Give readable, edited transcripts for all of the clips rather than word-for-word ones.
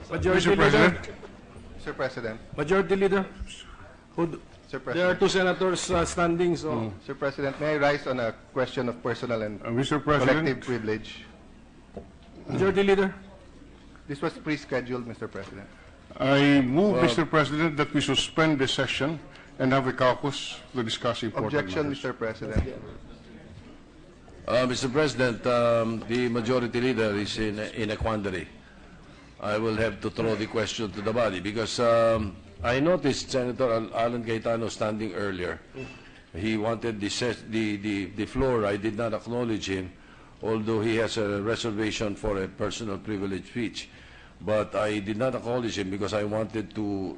Majority Leader. Mr. President. Majority Leader. Sir There are President. two senators standing, so... Sir President, may I rise on a question of personal and Mr. President, collective privilege? Majority Leader. This was pre-scheduled, Mr. President. I move, Mr. President, that we suspend the session and have a caucus to discuss important Objection, matters. Mr. President. Mr. President, the Majority Leader is in a quandary. I will have to throw the question to the body because I noticed Senator Allan Cayetano standing earlier. He wanted the floor. I did not acknowledge him, although he has a reservation for a personal privilege speech. But I did not acknowledge him because I wanted to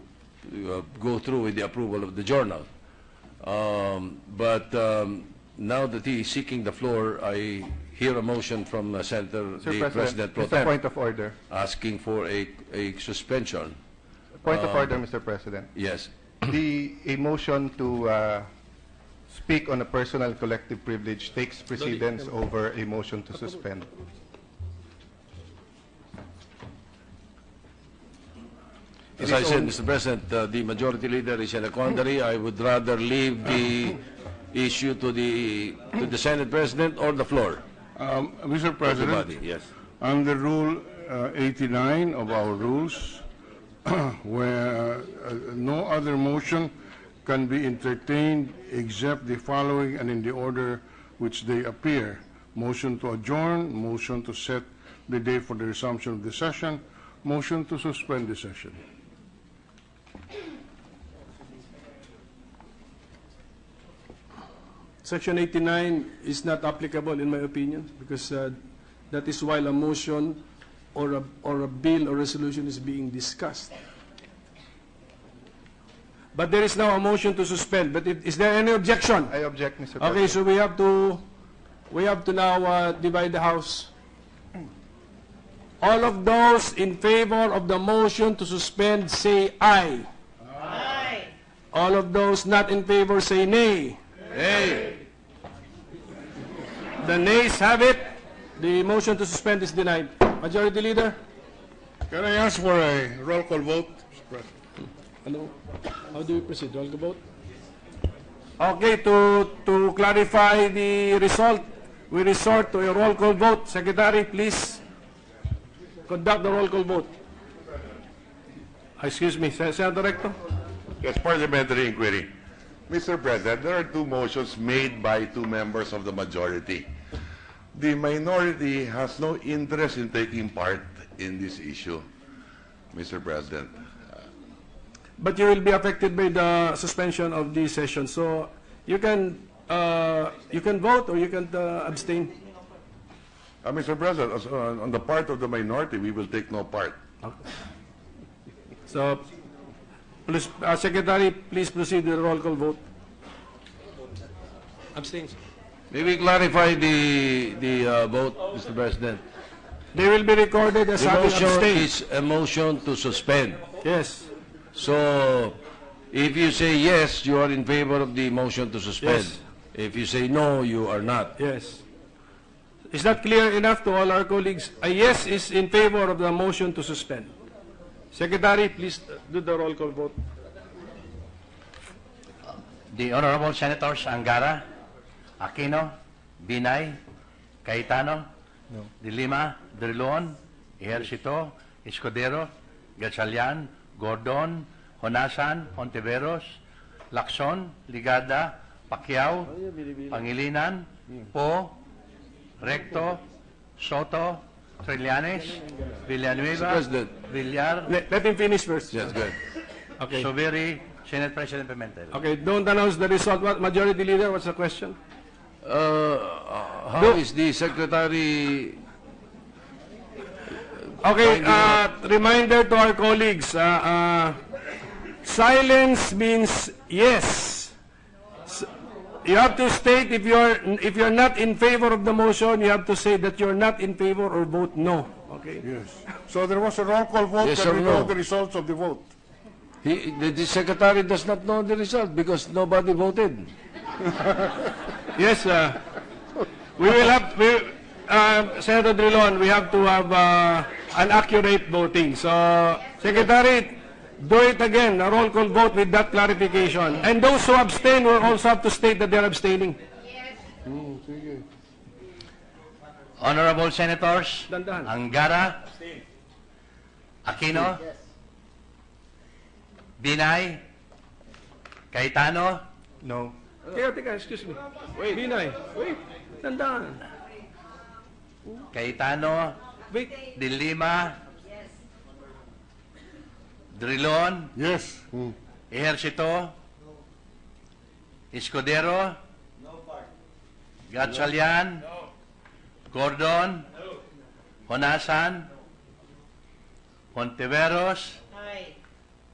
go through with the approval of the journal. Now that he is seeking the floor, I hear a motion from Senator President Pro Just a Tem point of order. asking for a suspension. Point of order, Mr. President. Yes. A motion to speak on a personal and collective privilege takes precedence over a motion to suspend. As I said, Mr. President, the Majority Leader is in a quandary. I would rather leave the issue to the Senate President or the floor. Mr. President, Everybody, yes. under Rule 89 of our rules, where no other motion can be entertained except the following and in the order which they appear. Motion to adjourn, motion to set the date for the resumption of the session, motion to suspend the session. Section 89 is not applicable in my opinion because that is while a motion or a bill or resolution is being discussed. But there is now a motion to suspend. But is there any objection? I object, Mr. President. Okay, so we have to now divide the House. All of those in favor of the motion to suspend say aye. Aye. All of those not in favor say nay. Hey! The nays have it. The motion to suspend is denied. Majority Leader? Can I ask for a roll call vote, Mr. President? Hello? How do we proceed? Roll call vote? Okay, to clarify the result, we resort to a roll call vote. Secretary, please conduct the roll call vote. Excuse me, Senator Recto? Yes, parliamentary inquiry. Mr. President, there are two motions made by two members of the majority. The minority has no interest in taking part in this issue, Mr. President. But you will be affected by the suspension of the session. So you can vote or you can abstain. Mr. President, on the part of the minority, we will take no part. So, please, Secretary, please proceed with the roll call vote. Abstain. May we clarify the vote, Mr. President? They will be recorded as The having motion abstained. is a motion to suspend. Yes. So, if you say yes, you are in favor of the motion to suspend. Yes. If you say no, you are not. Yes. Is that clear enough to all our colleagues? A yes is in favor of the motion to suspend. Secretary, please do the roll call vote. The Honorable Senators Angara, Aquino, Binay, Cayetano, De Lima, Drillon, Ejercito, Escudero, Gatchalian, Gordon, Honasan, Hontiveros, Lacson, Ligada, Pacquiao, Pangilinan, Po, Recto, Sotto, Trillanes, Villanueva, President. Villar, Let him finish first. Yes, good. Okay. Subiri, Senate President Pimentel. Okay, don't announce the result. What, Majority Leader, what's the question? How is the Secretary... Okay, reminder to our colleagues, silence means yes. You have to state if you're not in favor of the motion, you have to say that you're not in favor or vote no. Okay. Yes. So there was a roll call vote. Yes Can or we no? know the results of the vote? The Secretary does not know the result because nobody voted. Yes, we will have Senator Drillon, we have to have an accurate voting. So, Secretary, do it again, a roll call vote with that clarification. And those who abstain will also have to state that they're abstaining. Honorable Senators Dandahan. Angara, Aquino, Binay, Cayetano, No. Teka, excuse me. Wait. Binay, wait. Tandaan. Cayetano, Wait. De Lima, Drillon, Yes. Ejercito, Escudero, Gatchalian, Gordon, Honasan, Hontiveros,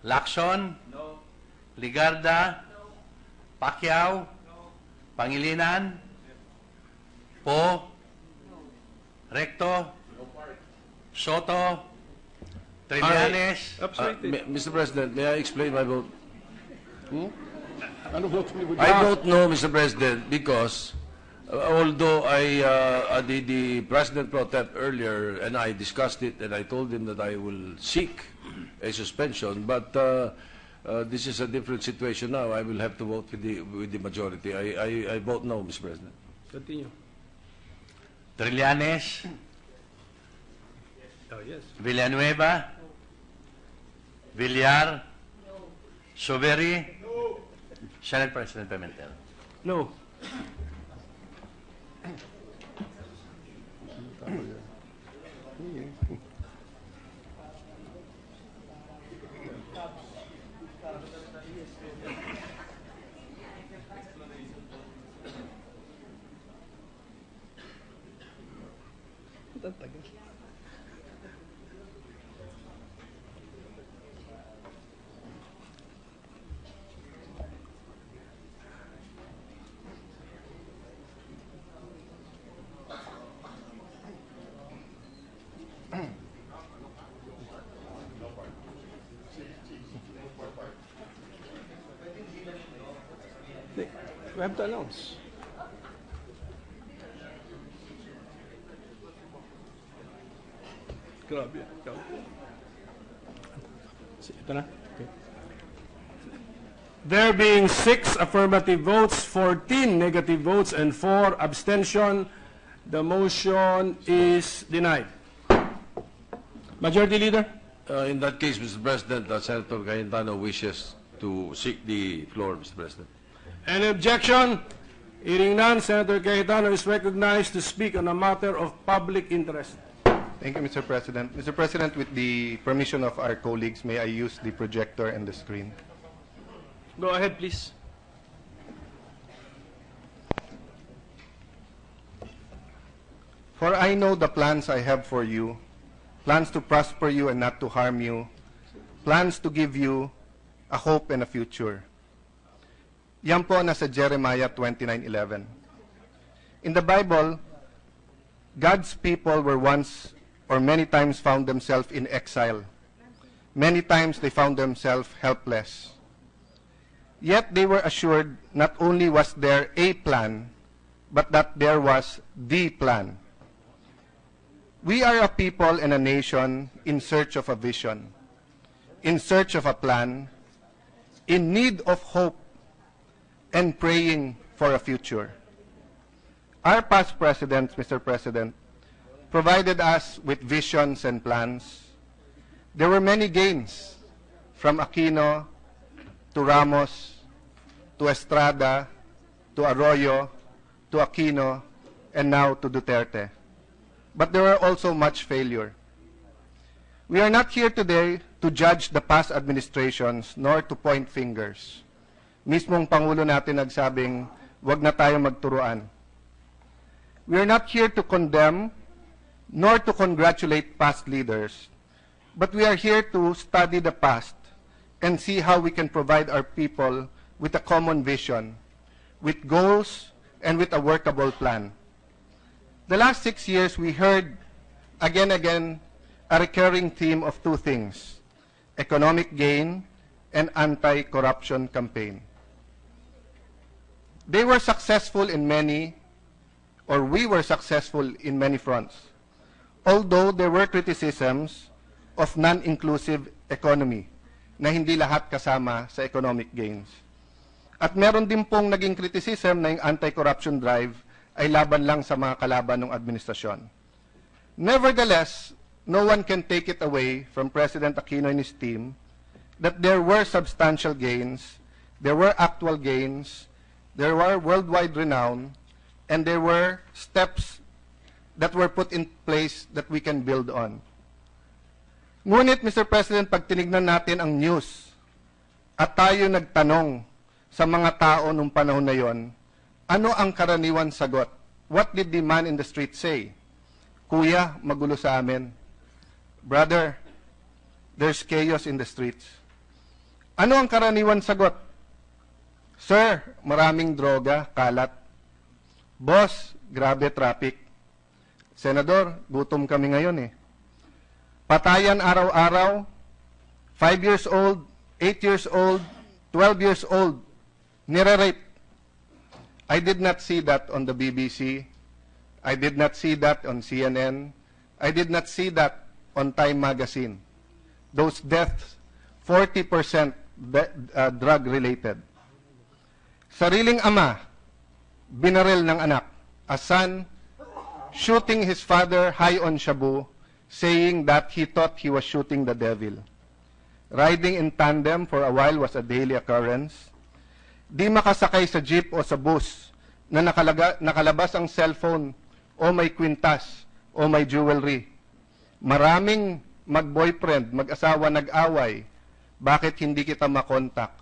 Lacson, Ligarda, Pacquiao, Pangilinan, Po, Recto, Sotto, Trillanes, Mr. President, may I explain my vote? Ano vote mo? I vote no, Mr. President, because although the President pro tem earlier and I discussed it and I told him that I will seek a suspension, but this is a different situation now. I will have to vote with the majority. I vote no, Mr. President. Continue. Trillanes, Oh, yes. Villanueva, Villar, Suveri, Senate President Pimentel. No. We have to announce. Grabe. Ito na. Okay. There being 6 affirmative votes, 14 negative votes, and 4 abstention, the motion is denied. Majority Leader? In that case, Mr. President, Senator Cayetano wishes to seek the floor, Mr. President. Any objection? Hearing none, Senator Cayetano is recognized to speak on a matter of public interest. Thank you, Mr. President. Mr. President, with the permission of our colleagues, may I use the projector and the screen? Go ahead, please. For I know the plans I have for you, plans to prosper you and not to harm you, plans to give you a hope and a future. Yan po nasa Jeremiah 29:11. In the Bible, God's people were once or many times found themselves in exile. Many times they found themselves helpless. Yet they were assured not only was there a plan, but that there was the plan. We are a people and a nation in search of a vision, in search of a plan, in need of hope, and praying for a future. Our past presidents, Mr. President, provided us with visions and plans. There were many gains, from Aquino to Ramos, to Estrada, to Arroyo, to Aquino, and now to Duterte. But there were also much failure. We are not here today to judge the past administrations nor to point fingers. Mismong Pangulo natin nagsabing, wag na tayo magturuan. We are not here to condemn nor to congratulate past leaders, but we are here to study the past and see how we can provide our people with a common vision, with goals, and with a workable plan. The last 6 years, we heard again a recurring theme of 2 things, economic gain and anti-corruption campaign. They were successful in many or we were successful in many fronts. Although there were criticisms of non-inclusive economy, na hindi lahat kasama sa economic gains. At meron din pong naging criticism na yung anti-corruption drive ay laban lang sa mga kalaban ng administrasyon. Nevertheless, no one can take it away from President Aquino and his team that there were substantial gains, there were actual gains, there were worldwide renown, and there were steps that were put in place that we can build on. Ngunit, Mr. President, pag tinignan natin ang news at tayo nagtanong sa mga tao nung panahon na yon, ano ang karaniwan sagot? What did the man in the street say? Kuya, magulo sa amin. Brother, there's chaos in the streets. Ano ang karaniwan sagot? Sir, maraming droga, kalat. Boss, grabe traffic. Senador, gutom kami ngayon eh. Patayan araw-araw, 5 years old, 8 years old, 12 years old, nire-rape. I did not see that on the BBC. I did not see that on CNN. I did not see that on Time Magazine. Those deaths, 40% drug-related. Sariling ama, binaril ng anak. A son shooting his father high on shabu, saying that he thought he was shooting the devil. Riding in tandem for a while was a daily occurrence. Di makasakay sa jeep o sa bus na nakalabas ang cellphone o may kwintas o may jewelry. Maraming mag-boyfriend, mag-asawa nag-away. Bakit hindi kita makontak?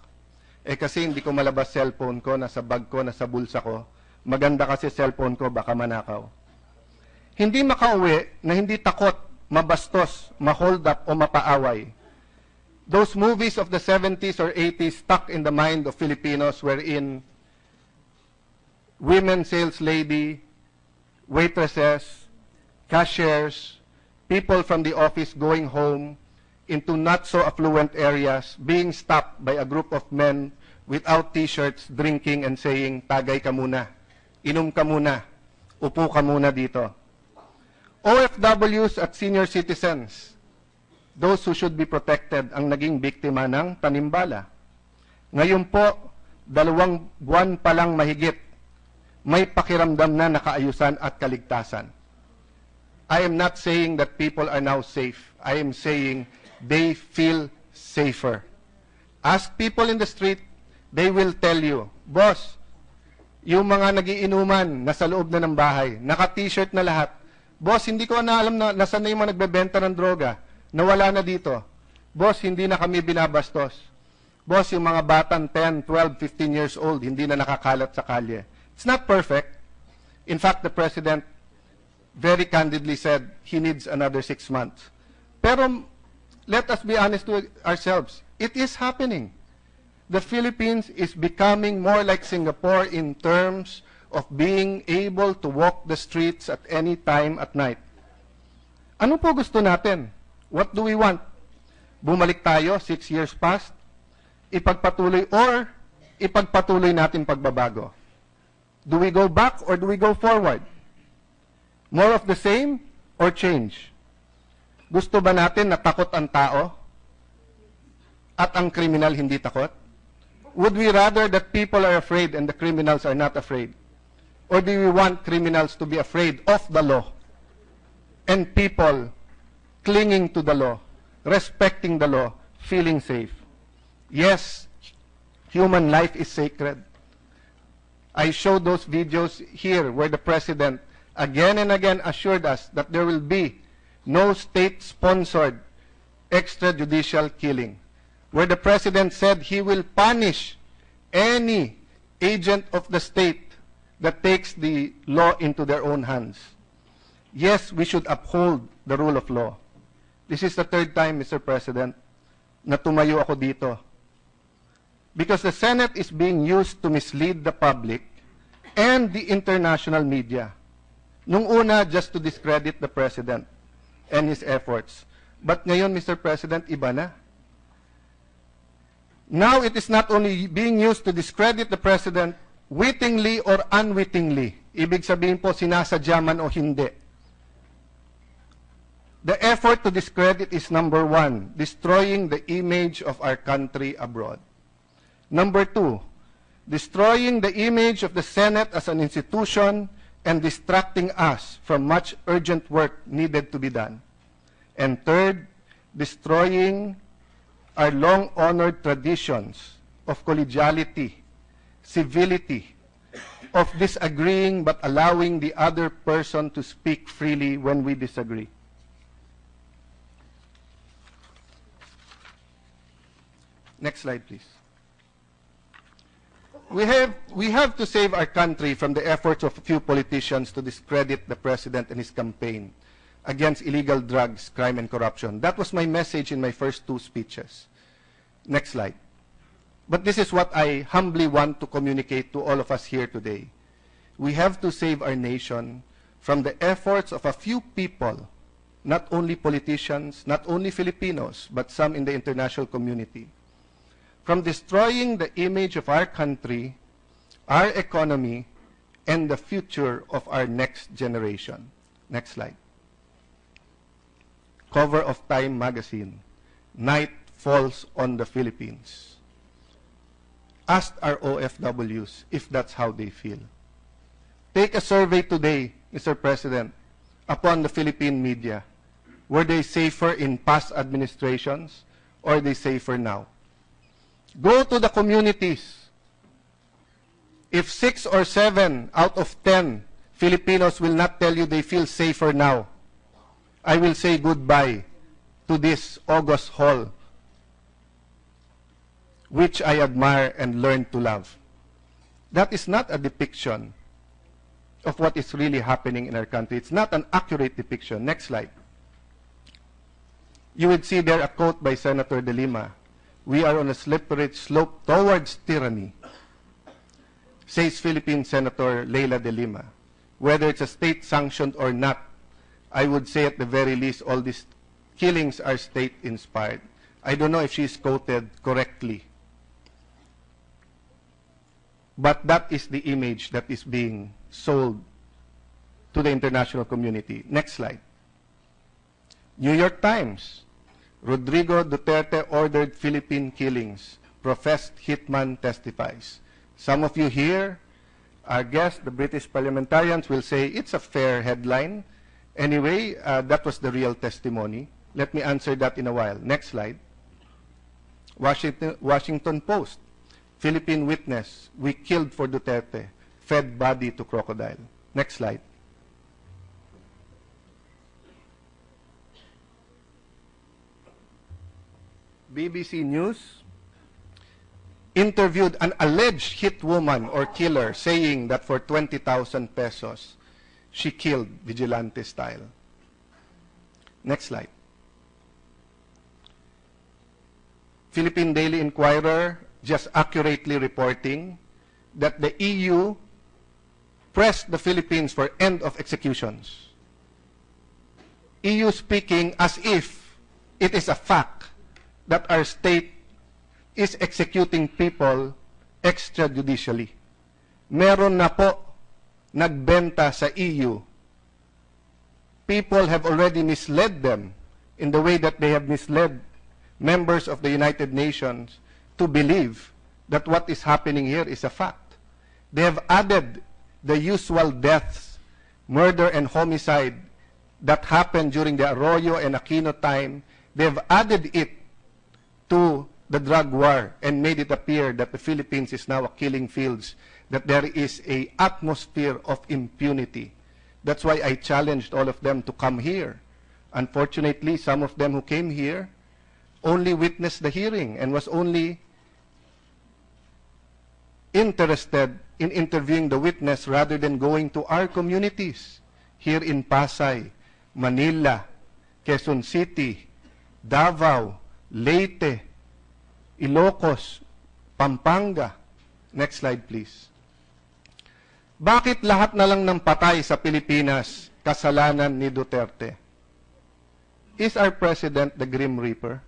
Eh kasi hindi ko malabas cellphone ko, nasa bag ko, nasa bulsa ko. Maganda kasi cellphone ko, baka manakaw. Hindi makauwi na hindi takot, mabastos, ma-hold up o mapaaway. Those movies of the 70s or 80s stuck in the mind of Filipinos wherein women sales lady, waitresses, cashiers, people from the office going home into not so affluent areas being stopped by a group of men without t-shirts drinking and saying, tagay ka muna, inom ka muna, upo ka muna dito. OFWs at senior citizens, those who should be protected, ang naging biktima ng tanimbala. Ngayon po, 2 buwan pa lang mahigit, may pakiramdam na nakaayusan at kaligtasan. I am not saying that people are now safe. I am saying they feel safer. Ask people in the street, they will tell you, boss, yung mga nagiinuman, nasa loob na ng bahay, naka-t-shirt na lahat, boss, hindi ko na alam na nasaan na yung mga nagbebenta ng droga. Nawala na dito. Boss, hindi na kami binabastos. Boss, yung mga batang 10, 12, 15 years old, hindi na nakakalat sa kalye. It's not perfect. In fact, the President very candidly said he needs another 6 months. Pero let us be honest to ourselves. It is happening. The Philippines is becoming more like Singapore in terms of being able to walk the streets at any time at night. Ano po gusto natin? What do we want? Bumalik tayo 6 years past? Ipagpatuloy natin pagbabago? Do we go back or do we go forward? More of the same or change? Gusto ba natin na takot ang tao at ang kriminal hindi takot? Would we rather that people are afraid and the criminals are not afraid? Or do we want criminals to be afraid of the law and people clinging to the law, respecting the law, feeling safe? Yes, human life is sacred. I showed those videos here where the President again and again assured us that there will be no state-sponsored extrajudicial killing, where the President said he will punish any agent of the state that takes the law into their own hands. Yes, we should uphold the rule of law. This is the 3rd time, Mr. President, na tumayo ako dito. Because the Senate is being used to mislead the public and the international media. Nung una, just to discredit the President and his efforts. But ngayon, Mr. President, iba na. Now it is not only being used to discredit the President, wittingly or unwittingly, Ibig sabihin po, sinasadya man o hindi. The effort to discredit is number one, destroying the image of our country abroad. Number two, destroying the image of the Senate as an institution and distracting us from much urgent work needed to be done. And third, destroying our long-honored traditions of collegiality, civility, of disagreeing but allowing the other person to speak freely when we disagree. Next slide, please. We have to save our country from the efforts of a few politicians to discredit the president and his campaign against illegal drugs, crime, and corruption. That was my message in my first two speeches. Next slide. But this is what I humbly want to communicate to all of us here today. We have to save our nation from the efforts of a few people, not only politicians, not only Filipinos, but some in the international community, from destroying the image of our country, our economy, and the future of our next generation. Next slide. Cover of Time magazine. Night falls on the Philippines. Ask our OFWs if that's how they feel. Take a survey today, Mr. President, upon the Philippine media. Were they safer in past administrations or are they safer now? Go to the communities. If 6 or 7 out of 10 Filipinos will not tell you they feel safer now, I will say goodbye to this August Hall, which I admire and learn to love. That is not a depiction of what is really happening in our country. It's not an accurate depiction. Next slide. You would see there a quote by Senator De Lima. We are on a slippery slope towards tyranny, says Philippine Senator Leila De Lima. Whether it's a state-sanctioned or not, I would say at the very least all these killings are state-inspired. I don't know if she's quoted correctly, but that is the image that is being sold to the international community. Next slide. New York Times. Rodrigo Duterte ordered Philippine killings. Professed hitman testifies. Some of you here, our guests, the British parliamentarians, will say it's a fair headline. Anyway, that was the real testimony. Let me answer that in a while. Next slide. Washington Post. Philippine witness, we killed for Duterte, fed body to crocodile. Next slide. BBC News interviewed an alleged hit woman or killer saying that for 20,000 pesos, she killed vigilante style. Next slide. Philippine Daily Inquirer just accurately reporting that the EU pressed the Philippines for end of executions. EU speaking as if it is a fact that our state is executing people extrajudicially. Meron na po nagbenta sa EU. People have already misled them in the way that they have misled members of the United Nations to believe that what is happening here is a fact. They have added the usual deaths, murder and homicide that happened during the Arroyo and Aquino time. They have added it to the drug war and made it appear that the Philippines is now a killing fields, that there is an atmosphere of impunity. That's why I challenged all of them to come here. Unfortunately, some of them who came here only witnessed the hearing and was only interested in interviewing the witness rather than going to our communities here in Pasay, Manila, Quezon City, Davao, Leyte, Ilocos, Pampanga. Next slide, please. Bakit lahat na lang ng patay sa Pilipinas kasalanan ni Duterte? Is our President the Grim Reaper?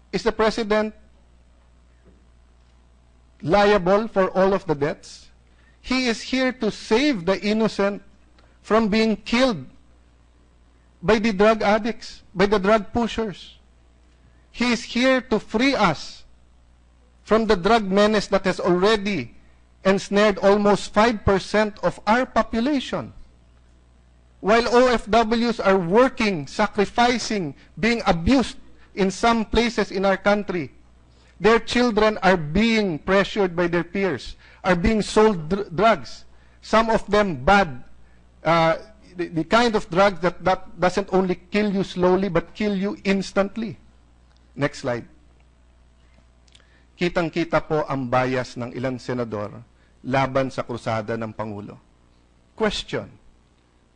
Is the President liable for all of the deaths? He is here to save the innocent from being killed by the drug addicts, by the drug pushers. He is here to free us from the drug menace that has already ensnared almost 5% of our population. While OFWs are working, sacrificing, being abused in some places in our country, their children are being pressured by their peers, are being sold drugs. Some of them bad, the kind of drugs that doesn't only kill you slowly but kill you instantly. Next slide. Kitang-kita po ang bias ng ilang senador laban sa krusada ng Pangulo. Question,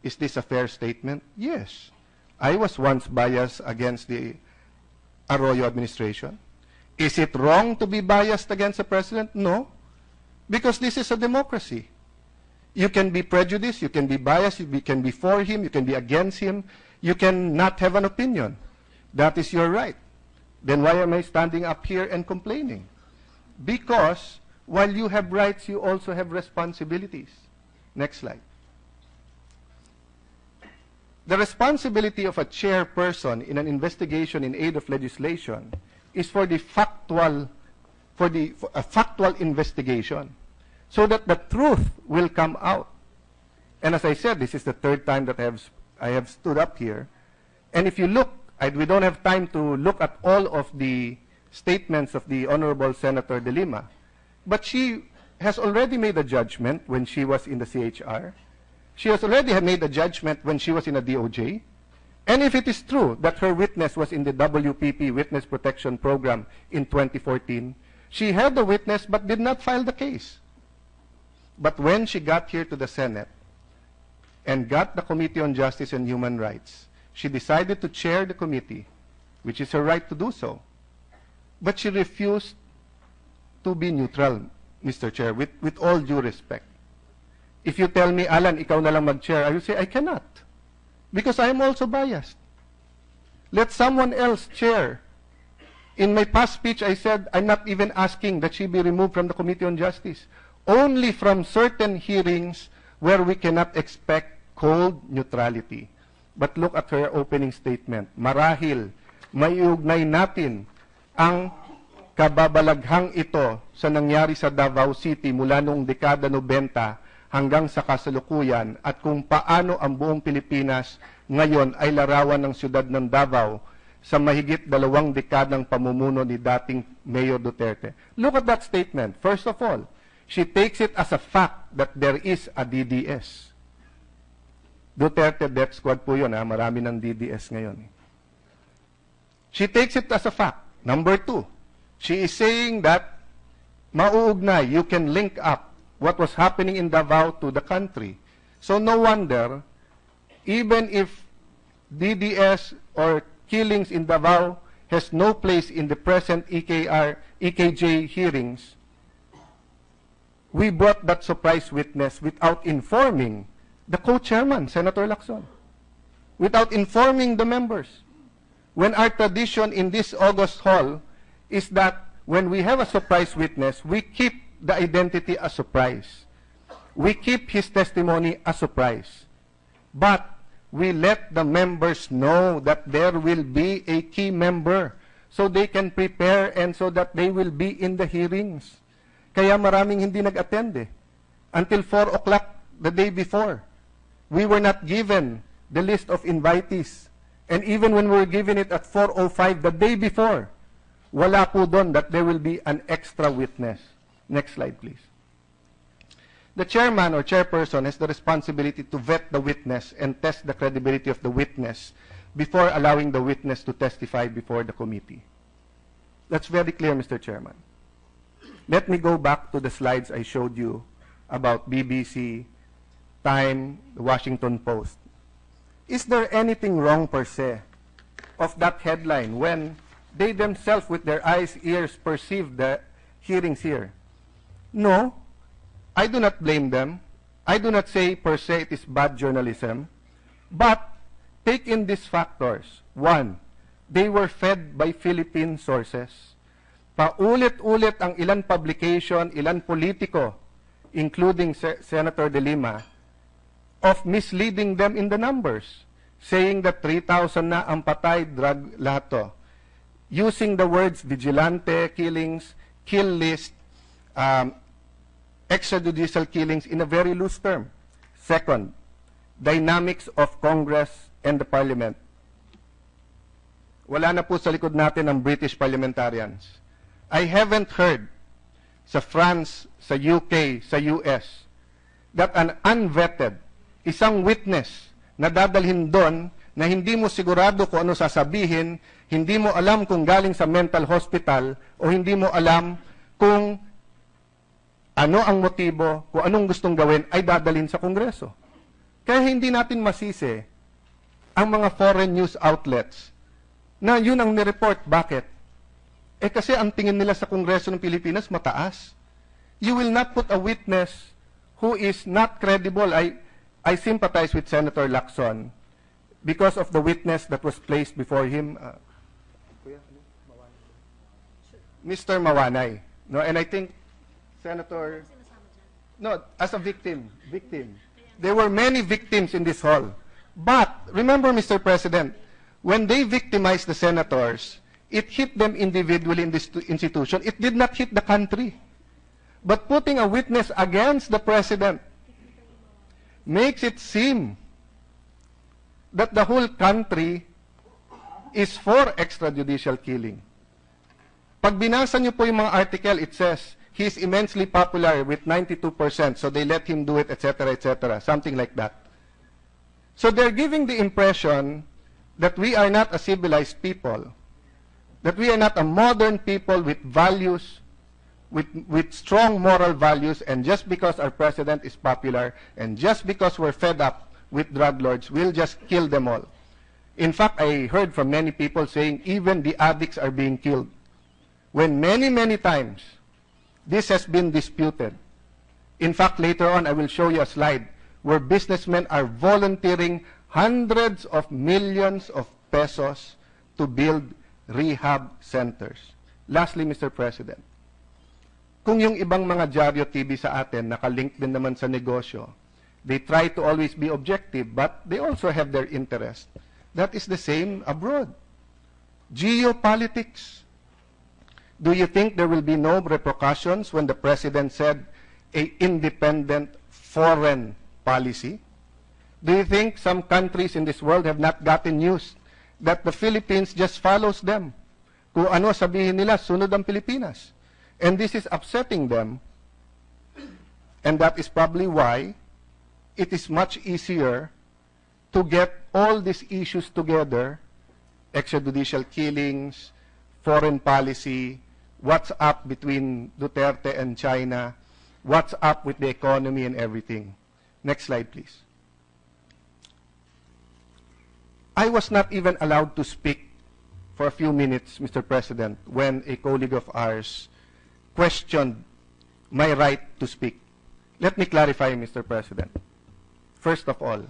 is this a fair statement? Yes. I was once biased against the Arroyo administration. Is it wrong to be biased against the president? No. Because this is a democracy. You can be prejudiced, you can be biased, you can be for him, you can be against him, you can not have an opinion. That is your right. Then why am I standing up here and complaining? Because while you have rights, you also have responsibilities. Next slide. The responsibility of a chairperson in an investigation in aid of legislation is for a factual investigation, so that the truth will come out. And as I said, this is the third time that I have stood up here. And if you look, we don't have time to look at all of the statements of the Honorable Senator De Lima, but she has already made a judgment when she was in the CHR. She has already made a judgment when she was in a DOJ. And if it is true that her witness was in the WPP, Witness Protection Program, in 2014, she had the witness but did not file the case. But when she got here to the Senate and got the Committee on Justice and Human Rights, she decided to chair the committee, which is her right to do so. But she refused to be neutral, Mr. Chair, with all due respect. If you tell me, Allan, ikaw na lang mag-chair, I will say, I cannot. Because I am also biased. Let someone else chair. In my past speech, I said, I'm not even asking that she be removed from the Committee on Justice. Only from certain hearings where we cannot expect cold neutrality. But look at her opening statement. Marahil, maiugnay natin ang kababalaghang ito sa nangyari sa Davao City mula noong dekada 90 hanggang sa kasalukuyan at kung paano ang buong Pilipinas ngayon ay larawan ng siyudad ng Davao sa mahigit 2 dekadang pamumuno ni dating Mayor Duterte. Look at that statement. First of all, she takes it as a fact that there is a DDS. Duterte Death Squad po yun, marami ng DDS ngayon. She takes it as a fact. Number 2, she is saying that mauugnay, you can link up what was happening in Davao to the country. So no wonder, even if DDS or killings in Davao has no place in the present EKJ hearings, we brought that surprise witness without informing the co-chairman, Senator Lacson, without informing the members. When our tradition in this August hall is that when we have a surprise witness, we keep the identity a surprise. We keep his testimony a surprise. But we let the members know that there will be a key member so they can prepare and so that they will be in the hearings. Kaya maraming hindi nag-attend until 4 o'clock the day before. We were not given the list of invitees. And even when we were given it at 4:05 the day before, wala po doon that there will be an extra witness. Next slide, please. The chairman or chairperson has the responsibility to vet the witness and test the credibility of the witness before allowing the witness to testify before the committee. That's very clear, Mr. Chairman. Let me go back to the slides I showed you about BBC, Time, the Washington Post. Is there anything wrong per se of that headline when they themselves with their eyes, ears perceive the hearings here? No, I do not blame them. I do not say per se it is bad journalism. But take in these factors. 1, they were fed by Philippine sources. Paulit-ulit ang ilan publication, ilan politiko including Senator De Lima, of misleading them in the numbers, saying that 3,000 na ang patay drug lato, using the words vigilante killings, kill list, extrajudicial killings in a very loose term. Second, dynamics of Congress and the Parliament. Wala na po sa likod natin ang British parliamentarians. I haven't heard sa France, sa UK, sa US, that an unvetted, isang witness na dadalhin doon na hindi mo sigurado kung ano sasabihin, hindi mo alam kung galing sa mental hospital o hindi mo alam kung ano ang motibo, kung anong gustong gawin, ay dadalhin sa Kongreso. Kaya hindi natin masisi ang mga foreign news outlets na yun ang nireport. Bakit? Eh kasi ang tingin nila sa Kongreso ng Pilipinas mataas. You will not put a witness who is not credible. I sympathize with Senator Lacson because of the witness that was placed before him, Mr. Mawanay. No, and I think Senator, no, as a victim. There were many victims in this hall. But remember, Mr. President, when they victimized the senators, it hit them individually in this institution. It did not hit the country. But putting a witness against the president makes it seem that the whole country is for extrajudicial killing. Pag binasa niyo po yung mga article, it says, he is immensely popular with 92%, so they let him do it, etc., something like that. So they're giving the impression that we are not a civilized people, that we are not a modern people with values, with strong moral values, and just because our president is popular, and just because we're fed up with drug lords, we'll just kill them all. In fact, I heard from many people saying even the addicts are being killed, when many, many times this has been disputed. In fact, later on, I will show you a slide where businessmen are volunteering hundreds of millions of pesos to build rehab centers. Lastly, Mr. President, kung yung ibang mga dyaryo TV sa atin nakalink din naman sa negosyo, they try to always be objective, but they also have their interest. That is the same abroad. Geopolitics. Do you think there will be no repercussions when the president said an independent foreign policy? Do you think some countries in this world have not gotten used that the Philippines just follows them? Kung ano sabihin nila, sunod ang Pilipinas. And this is upsetting them. And that is probably why it is much easier to get all these issues together, extrajudicial killings, foreign policy, what's up between Duterte and China, what's up with the economy and everything. Next slide, please. I was not even allowed to speak for a few minutes, Mr. President, when a colleague of ours questioned my right to speak. Let me clarify, Mr. President. First of all,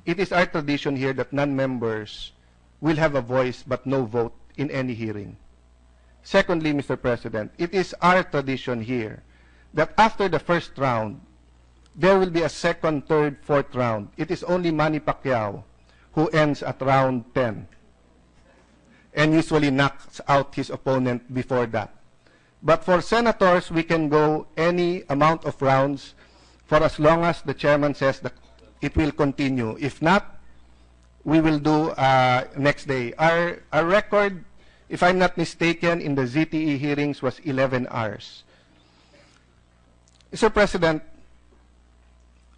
it is our tradition here that non-members will have a voice but no vote in any hearing. Secondly, Mr. President, it is our tradition here that after the first round, there will be a second, third, fourth round. It is only Manny Pacquiao who ends at round 10 and usually knocks out his opponent before that. But for senators, we can go any amount of rounds for as long as the chairman says that it will continue. If not, we will do next day. Our record, if I'm not mistaken, in the ZTE hearings was 11 hours. Mr. President,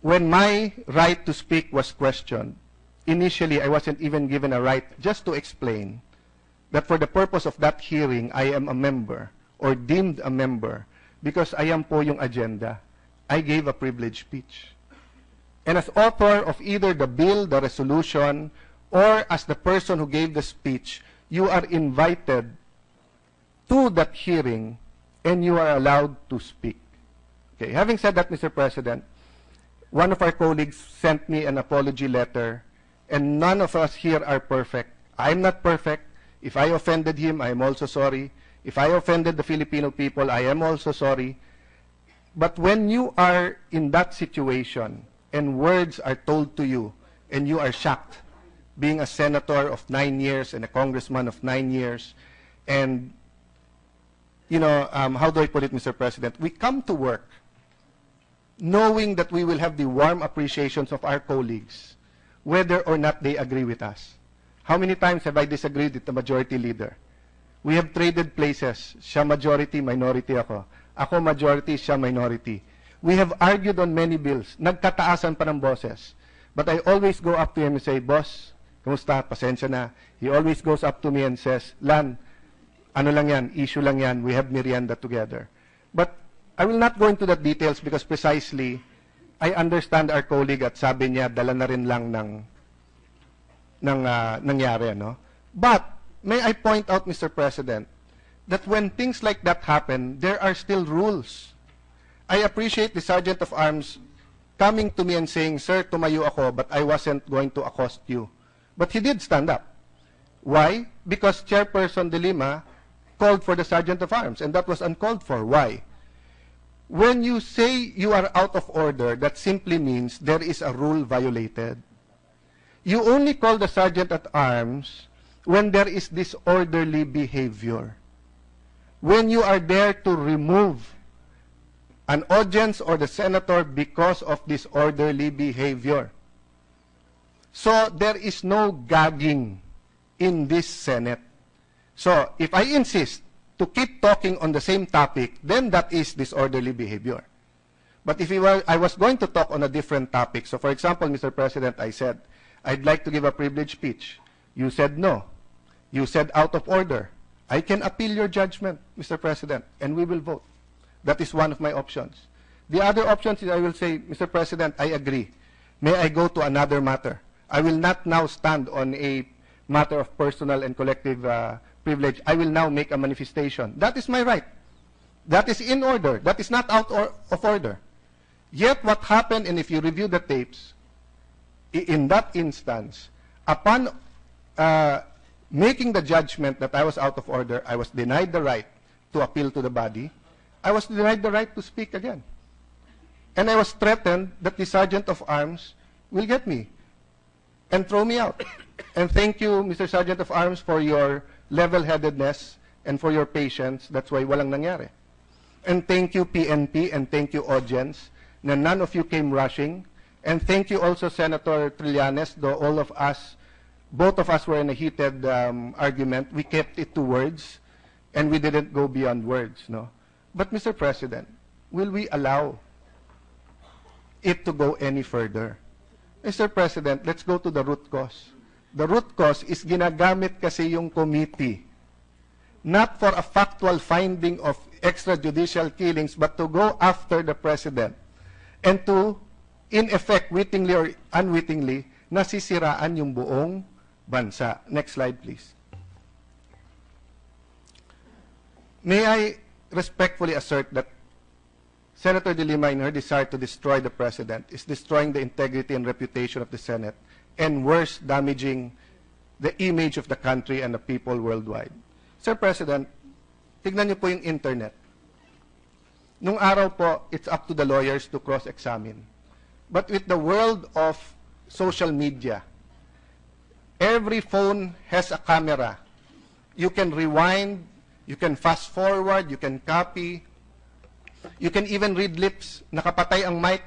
when my right to speak was questioned, initially I wasn't even given a right just to explain that for the purpose of that hearing, I am a member or deemed a member because I am po yung agenda. I gave a privileged speech. And as author of either the bill, the resolution, or as the person who gave the speech, you are invited to that hearing and you are allowed to speak. Okay, having said that, Mr. President, one of our colleagues sent me an apology letter, and none of us here are perfect. I'm not perfect. If I offended him, I am also sorry. If I offended the Filipino people, I am also sorry. But when you are in that situation and words are told to you and you are shocked, being a senator of 9 years and a congressman of 9 years, and, you know, how do I put it, Mr. President? We come to work knowing that we will have the warm appreciations of our colleagues, whether or not they agree with us. How many times have I disagreed with the majority leader? We have traded places. Siya majority, minority ako. Ako majority, siya minority. We have argued on many bills. Nagkataasan pa ng boses. But I always go up to him and say, Boss, kamusta? Pasensya na. He always goes up to me and says, Lan, ano lang yan, issue lang yan, we have merienda together. But I will not go into the details because precisely, I understand our colleague at sabi niya, dala na rin lang ng nangyari, no? But, may I point out, Mr. President, that when things like that happen, there are still rules. I appreciate the Sergeant of Arms coming to me and saying, Sir, tumayo ako, but I wasn't going to accost you. But he did stand up. Why? Because Chairperson De Lima called for the Sergeant of Arms, and that was uncalled for. Why? When you say you are out of order, that simply means there is a rule violated. You only call the Sergeant at Arms when there is disorderly behavior. When you are there to remove an audience or the senator because of disorderly behavior. So there is no gagging in this Senate. So if I insist to keep talking on the same topic, then that is disorderly behavior. But if I was going to talk on a different topic, so for example, Mr. President, I said, I'd like to give a privilege speech. You said no. You said out of order. I can appeal your judgment, Mr. President, and we will vote. That is one of my options. The other options is I will say, Mr. President, I agree. May I go to another matter? I will not now stand on a matter of personal and collective privilege. I will now make a manifestation. That is my right. That is in order. That is not out of order. Yet what happened, and if you review the tapes, in that instance, upon making the judgment that I was out of order, I was denied the right to appeal to the body. I was denied the right to speak again. And I was threatened that the Sergeant of Arms will get me and throw me out. And thank you, Mr. Sergeant of Arms, for your level-headedness and for your patience. That's why walang nangyari. And thank you, PNP, and thank you, audience, na none of you came rushing. And thank you also, Senator Trillanes, though all of us, both of us were in a heated argument. We kept it to words, and we didn't go beyond words, no? But, Mr. President, will we allow it to go any further? Mr. President, let's go to the root cause. The root cause is ginagamit kasi yung committee, not for a factual finding of extrajudicial killings, but to go after the President and to, in effect, wittingly or unwittingly, nasisiraan yung buong bansa. Next slide, please. May I respectfully assert that Senator De Lima, in her desire to destroy the President, is destroying the integrity and reputation of the Senate, and worse, damaging the image of the country and the people worldwide. Sir President, tignan niyo po yung internet. Nung araw po, it's up to the lawyers to cross-examine. But with the world of social media, every phone has a camera. You can rewind, you can fast forward, you can copy, you can even read lips. Nakapatay ang mic,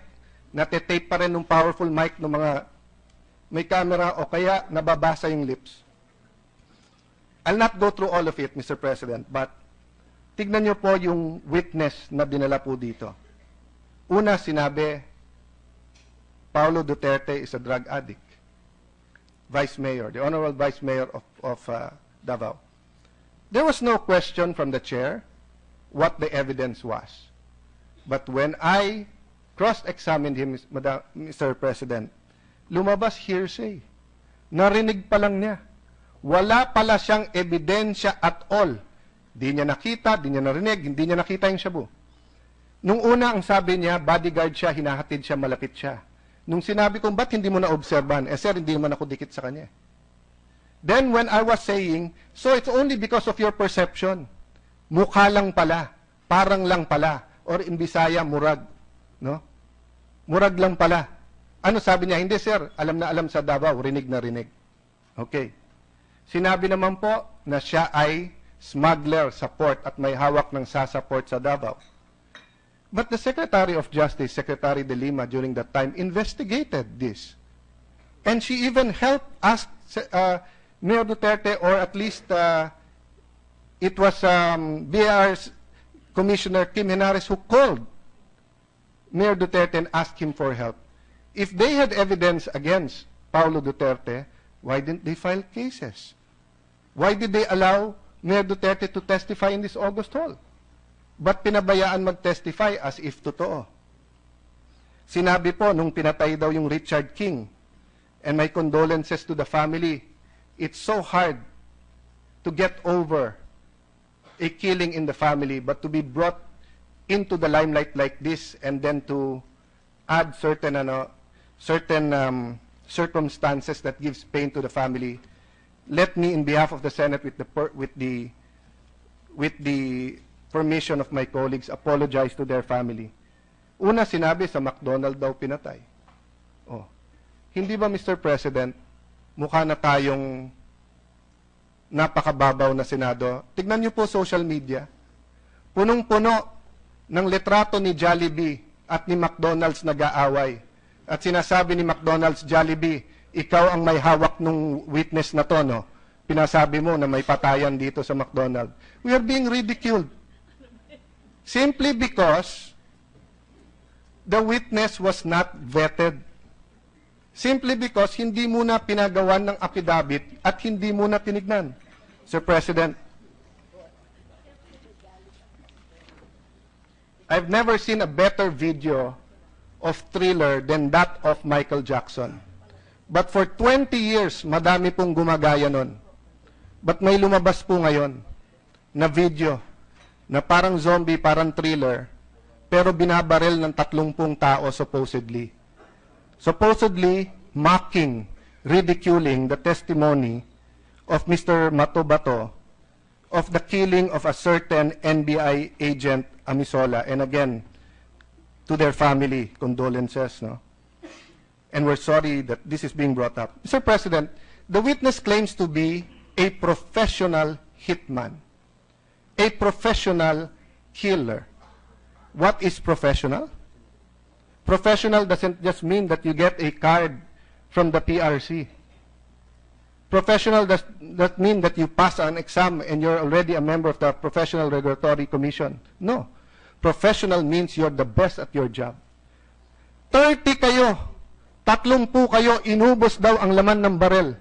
natetape pa rin ng powerful mic ng mga may camera o kaya nababasa yung lips. I'll not go through all of it, Mr. President, but tignan niyo po yung witness na dinala po dito. Una, sinabi, Paulo Duterte is a drug addict. Vice Mayor, the Honorable Vice Mayor of Davao. There was no question from the chair what the evidence was. But when I cross-examined him, Mr. President, lumabas hearsay. Narinig pa lang niya. Wala pala siyang ebidensya at all. Di niya nakita, di niya narinig, hindi niya nakita yung shabu. Nung una, ang sabi niya, bodyguard siya, hinahatid siya, malapit siya. Nung sinabi kong, ba't hindi mo na-obserban? Sir, hindi naman ako dikit sa kanya. Then when I was saying, so it's only because of your perception. Mukha lang pala, parang lang pala. or in Bisaya, murag. No? Murag lang pala. Ano sabi niya? Hindi sir, alam na alam sa Davao, rinig na rinig. Okay. Sinabi naman po na siya ay smuggler sa port at may hawak ng sasa port sa Davao. But the Secretary of Justice, Secretary De Lima, during that time, investigated this. And she even helped ask Mayor Duterte, or at least it was BR's Commissioner Kim Henares who called Mayor Duterte and asked him for help. If they had evidence against Paulo Duterte, why didn't they file cases? Why did they allow Mayor Duterte to testify in this August hall? But pinabayaan mag-testify as if totoo. Sinabi po nung pinatay daw yung Richard King, and my condolences to the family, it's so hard to get over a killing in the family, but to be brought into the limelight like this and then to add certain circumstances that gives pain to the family. Let me, in behalf of the Senate, with the permission of my colleagues, apologize to their family. Una, sinabi sa McDonald daw pinatay. Oh. Hindi ba, Mr. President, mukha na tayong napakababaw na Senado? Tignan niyo po social media. Punong-puno ng litrato ni Jollibee at ni McDonald's nag-aaway. At sinasabi ni McDonald's, Jollibee, ikaw ang may hawak ng witness na to, no? Pinasabi mo na may patayan dito sa McDonald's. We are being ridiculed. Simply because the witness was not vetted. Simply because hindi muna pinagawan ng affidavit at hindi muna tinignan. Sir President, I've never seen a better video of Thriller than that of Michael Jackson. But for 20 years, madami pong gumagaya nun. But may lumabas po ngayon na video na parang zombie, parang Thriller, pero binabaril ng 30 tao supposedly. Supposedly mocking, ridiculing the testimony of Mr. Matobato of the killing of a certain NBI agent, Amisola. And again, to their family, condolences, no? And we're sorry that this is being brought up. Mr. President, the witness claims to be a professional hitman, a professional killer. What is professional? Professional doesn't just mean that you get a card from the PRC. Professional does not mean that you pass an exam and you're already a member of the Professional Regulatory Commission. No. Professional means you're the best at your job. 30 kayo, 30 kayo, inubos daw ang laman ng barel.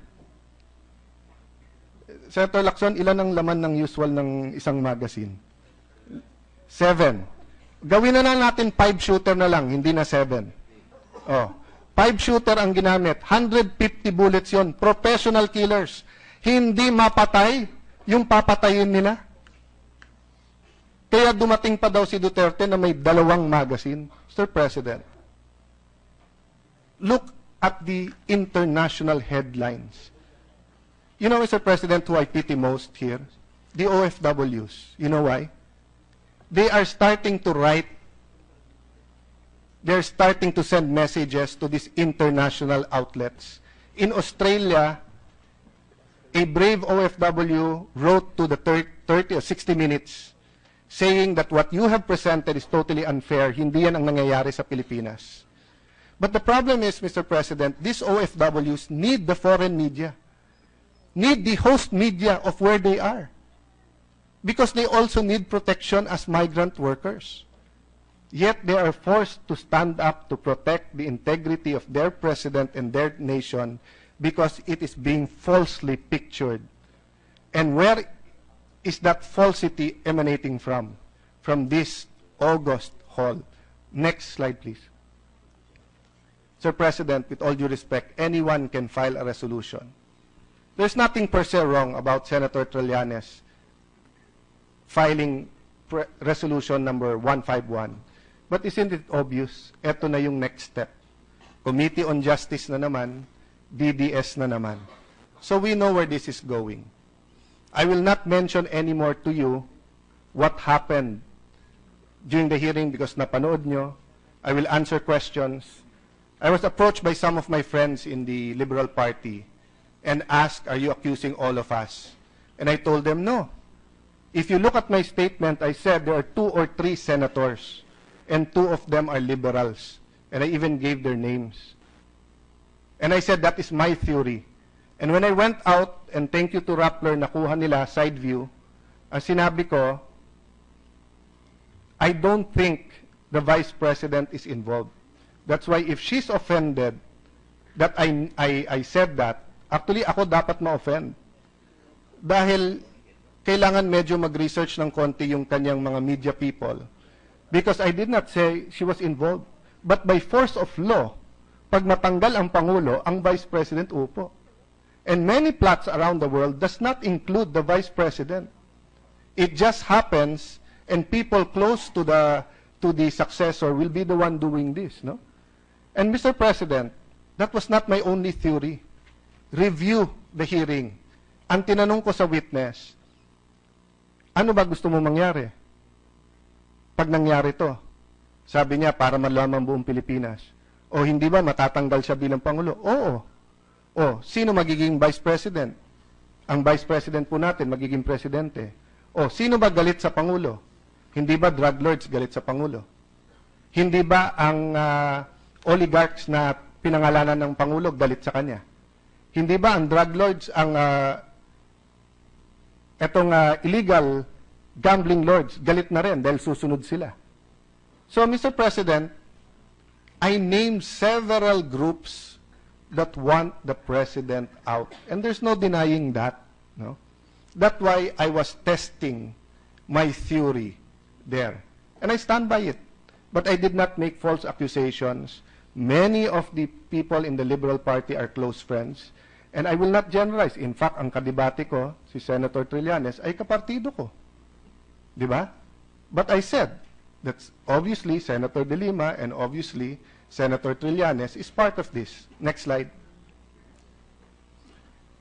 Senator Lacson, ilan ang laman ng usual ng isang magazine? 7. Gawin na natin 5-shooter na lang, hindi na 7. Oh, 5-shooter ang ginamit. 150 bullets yon. Professional killers. Hindi mapatay yung papatayin nila. Kaya dumating pa daw si Duterte na may 2 magazine. Mr. President, look at the international headlines. You know, Mr. President, who I pity most here? The OFWs. You know why? They are starting to write, they're starting to send messages to these international outlets. In Australia, a brave OFW wrote to the 30 or 60 Minutes saying that what you have presented is totally unfair. Hindi yan ang nangyayari sa Pilipinas. But the problem is, Mr. President, these OFWs need the foreign media, need the host media of where they are, because they also need protection as migrant workers. Yet they are forced to stand up to protect the integrity of their president and their nation because it is being falsely pictured. And where is that falsity emanating from? From this August hall. Next slide, please. Sir President, with all due respect, anyone can file a resolution. There's nothing per se wrong about Senator Trillanes filing resolution number 151. But isn't it obvious? Ito na yung next step. Committee on Justice na naman, DDS na naman. So we know where this is going. I will not mention anymore to you what happened during the hearing because napanood nyo. I will answer questions. I was approached by some of my friends in the Liberal Party and asked, are you accusing all of us? And I told them, no. If you look at my statement, I said there are 2 or 3 senators, and 2 of them are liberals. And I even gave their names. And I said, that is my theory. And when I went out, and thank you to Rappler, nakuha nila, side view, ang sinabi ko, I don't think the Vice President is involved. That's why if she's offended that I said that, actually ako dapat ma-offend. Dahil kailangan medyo mag-research ng konti yung kanyang mga media people. Because I did not say she was involved. But by force of law, pag matanggal ang Pangulo, ang Vice President upo. And many plots around the world does not include the Vice President. It just happens, and people close to the successor will be the one doing this, no? And Mr. President, that was not my only theory. Review the hearing. Ang tinanong ko sa witness, ano ba gusto mo mangyari? Pag nangyari to, sabi niya, para malaman buong Pilipinas. O hindi ba matatanggal siya bilang Pangulo? Oo. O, sino magiging Vice President? Ang Vice President po natin magiging Presidente. O, sino ba galit sa Pangulo? Hindi ba drug lords galit sa Pangulo? Hindi ba ang oligarchs na pinangalanan ng Pangulo galit sa kanya? Hindi ba ang drug lords, ang illegal gambling lords, galit na rin dahil susunod sila? So, Mr. President, I named several groups that want the President out. And there's no denying that. No? That's why I was testing my theory there. And I stand by it. But I did not make false accusations. Many of the people in the Liberal Party are close friends. And I will not generalize. In fact, ang kadibate ko, si Senator Trillanes, ay kapartido ko. Di ba? But I said, that's obviously Senator De Lima and obviously Senator Trillanes is part of this. Next slide.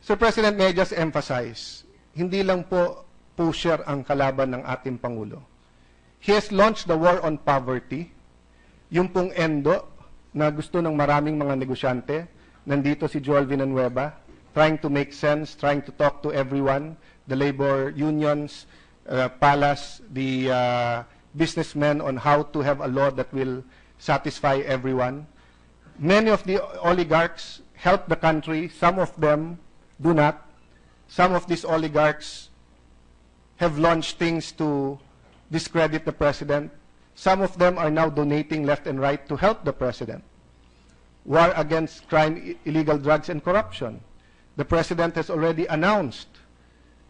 Sir President, may I just emphasize, hindi lang po pusher ang kalaban ng ating Pangulo. He has launched the war on poverty. Yung pong endo na gusto ng maraming mga negosyante, nandito si Joel Villanueva, trying to make sense, trying to talk to everyone, the labor unions, Palace, the businessmen on how to have a law that will satisfy everyone. Many of the oligarchs help the country. Some of them do not. Some of these oligarchs have launched things to discredit the president. Some of them are now donating left and right to help the president. War against crime, illegal drugs, and corruption. The president has already announced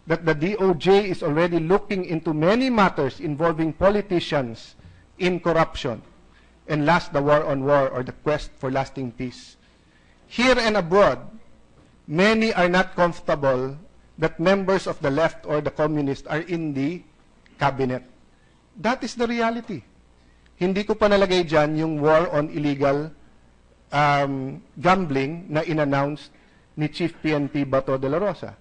that the DOJ is already looking into many matters involving politicians in corruption. And last, the war on war, or the quest for lasting peace. Here and abroad, many are not comfortable that members of the left or the communists are in the cabinet. That is the reality. Hindi ko pa nalagay dyan yung war on illegal gambling na in-announced ni Chief PNP Bato de la Rosa.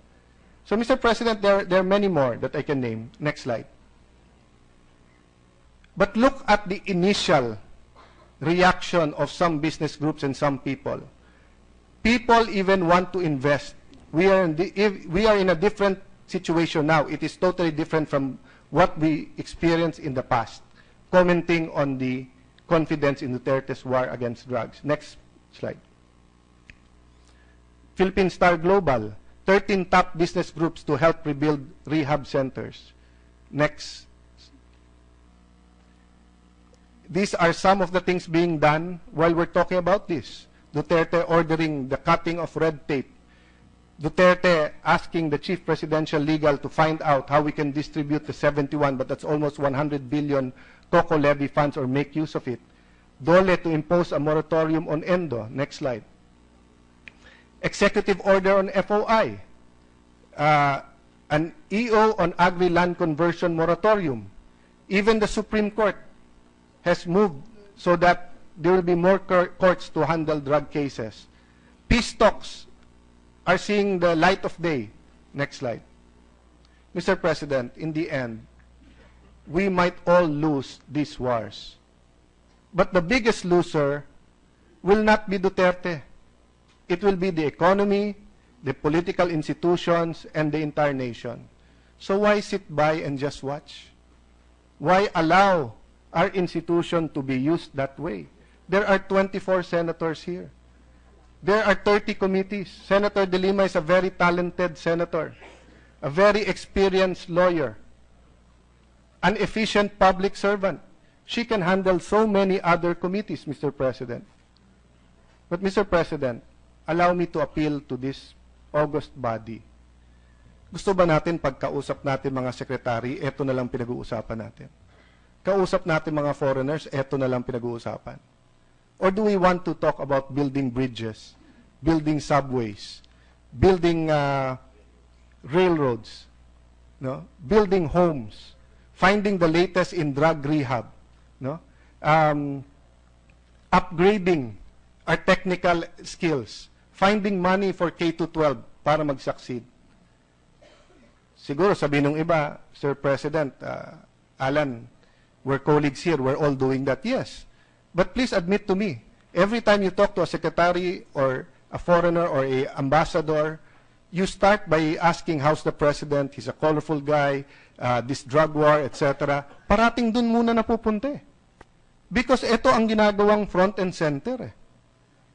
So, Mr. President, there are many more that I can name. Next slide. But look at the initial reaction of some business groups and some people. People even want to invest. We are in a different situation now. It is totally different from what we experienced in the past. Commenting on the confidence in Duterte's war against drugs. Next slide. Philippine Star Global, 13 top business groups to help rebuild rehab centers. Next. These are some of the things being done while we're talking about this. Duterte ordering the cutting of red tape. Duterte asking the chief presidential legal to find out how we can distribute the 71, but that's almost 100 billion COCO levy funds, or make use of it. Dole to impose a moratorium on Endo. Next slide. Executive order on FOI. An EO on agri-land conversion moratorium. Even the Supreme Court has moved so that there will be more courts to handle drug cases. Peace talks are seeing the light of day. Next slide. Mr. President, in the end, we might all lose these wars. But the biggest loser will not be Duterte. It will be the economy, the political institutions, and the entire nation. So why sit by and just watch? Why allow our institution to be used that way? There are 24 senators here. There are 30 committees. Senator De Lima is a very talented senator, a very experienced lawyer, an efficient public servant. She can handle so many other committees, Mr. President. But, Mr. President, allow me to appeal to this august body. Gusto ba natin pagkausap natin mga sekretary, eto na lang pinag-uusapan natin? Kausap natin mga foreigners, eto na lang pinag-uusapan? Or do we want to talk about building bridges, building subways, building railroads, no? Building homes, finding the latest in drug rehab, no? Upgrading our technical skills, finding money for K-12 para mag-succeed. Siguro sabihin ng iba, Sir President, Allan, we're colleagues here, we're all doing that. Yes. But please admit to me, every time you talk to a secretary or a foreigner or a ambassador, you start by asking, how's the president? He's a colorful guy, this drug war, etc. Parating dun muna napupunta eh. Because ito ang ginagawang front and center eh.